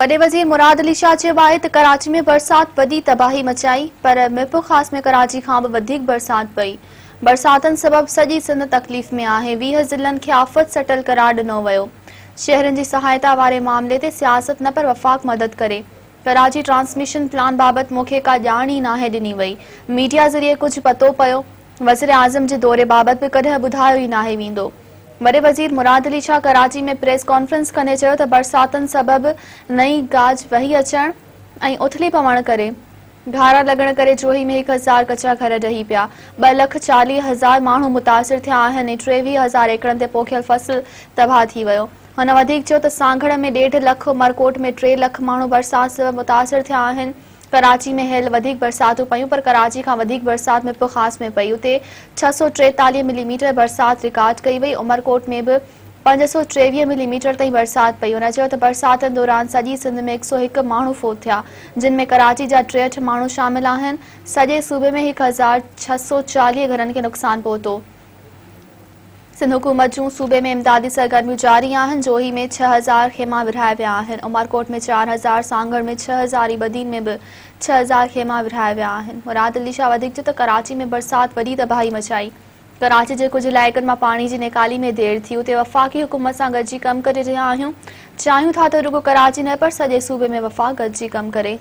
वॾे वज़ीर मुराद अली शाह चयो आहे त कराची में बरसात वॾी तबाही मचाई, पर मिरपुर ख़ास में कराची खां बि वधीक बरसात पई। बरसातनि सबबि सॼी सिंध तकलीफ़ में आहे। 20 ज़िलनि खे आफ़त सटल करार ॾिनो वियो। शहरनि जी सहायता वारे मामले ते सियासत न पर वफ़ाक़ मदद करे। कराची ट्रांसमिशन प्लान बाबति मूंखे का ॼाण ई नाहे ॾिनी वई। मीडिया ज़रिए कुझु पतो पियो। वज़ीर आज़म जे दौरे बाबति बि कॾहिं ॿुधायो ई नाहे वेंदो। वॾे वज़ीर मुराद अली शाह कराची में प्रेस कॉन्फ्रेंस कंदे चयो त बरसातनि सबबि नई गाज वही अचण ऐं उथली पवण करे घारा लॻण करे चोही में 1000 कचा घर ढही पिया। 2,40,000 माण्हू मुतासिर थिया आहिनि ऐं 23,000 एकड़नि ते पोखियल फसल तबाह थी वियो। हुन वधीक चयो त सांघड़ में 1.5 लख, उमरकोट में 3 लख माण्हू बरसात सबबि मुतासिर थिया आहिनि। कराची में हेल वधीक बरसातूं पयूं, पर कराची खां वधीक बरसात मिरपुर ख़ास में पई। उते 643 मिलीमीटर बरसात रिकॉर्ड कई वई। उमरकोट में बि 523 मिलीमीटर ताईं बरसात पई। हुन चयो त बरसातनि दौरान सॼी सिंध में 101 माण्हू फोत थिया, जिन में कराची जा 63 माण्हू शामिल आहिनि। सॼे सूबे में 1640 घरनि खे नुक़सान पहुतो। सिंध हुकूमत जूं सूबे में इमदादी सरगर्मियूं जारी आहिनि। जोही में 6000 खेमा विरहाया विया आहिनि। उमरकोट में 4000, सांगड़ में 6000 ऐं बदीन में बि 6000 खेमा विरहाया विया आहिनि। मुराद अली शाह वधीक चयो त कराची में बरसात वॾी तबाही मचाई। कराची जे कुझु इलाइक़नि मां पाणी जी निकाली में देरि थी। उते वफ़ाक़ी हुकूमत सां गॾिजी कमु करे रहिया आहियूं। चाहियूं था त रुॻो कराची न पर सॼे सूबे में वफ़ाक़ गॾिजी कमु करे।